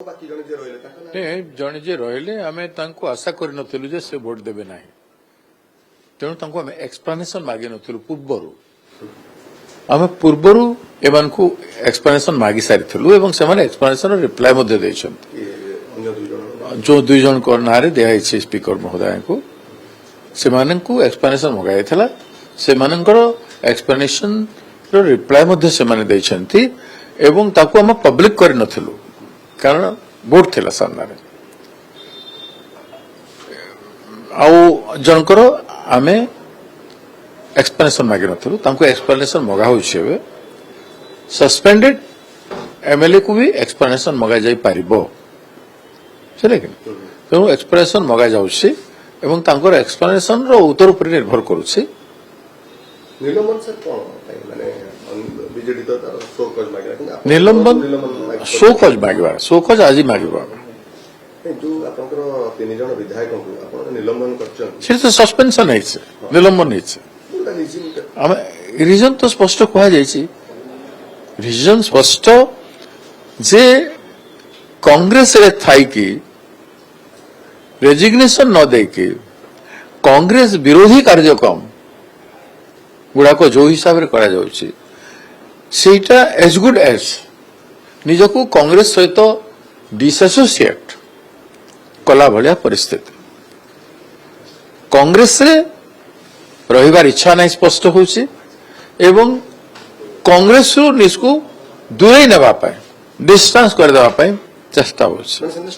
जड़े जे रहिले आम आशा कर से भोट देवे ना तेणु आम एक्सप्लानेशन मागे नु पूर्वर आम पूर्वर एमान को एक्सप्लानेशन मागी सारी से एक्सप्लानेशन रिप्लाय जो दुई जन ना दिखाई स्पीकर महोदय को से एक्सप्लानेशन मगाई से एक्सप्लानेशन रिप्लाय से आम पब्लिक कर नथिलु कारण बोर्ड थिला सामने आउ जनकर आमे एक्सप्लेनेशन मागे नथिलु तांको एक्सप्लेनेशन मगा होइछे सस्पेंडेड एमएलए को भी एक्सप्लेनेशन मगा जाई पारिबो चले कि तेणु एक्सप्लेनेशन मगा जाउछि एवं तांकर एक्सप्लेनेशन रो उत्तर पर निर्भर करूछि निलंबन सर कोन माने बीजेडी तो शो कज मागे निलंबन शोकज मागवा शोकज आज मागवा जो आपनकर तीन जन विधायक को आपन निलंबन करछन से तो सस्पेंशन है निलंबन है रिजन तो स्पष्ट कहा जायछि रिजन स्पष्ट जे कांग्रेस रे थाई कि रेजिग्नेशन न दे कि कांग्रेस विरोधी कार्यक्रम गुड़ा को जो हिसाब रे करा जाउछि सेटा एज गुड एज निजको कांग्रेस सहित डिसोसिएट कला भलिया परिस्थिति कांग्रेस रे रहिबार इच्छा नहीं स्पष्ट होछि एवं कांग्रेस रु निस्को दूरे नेबा पाए डिस्टेंस कर देबा पाए चेष्टा होछि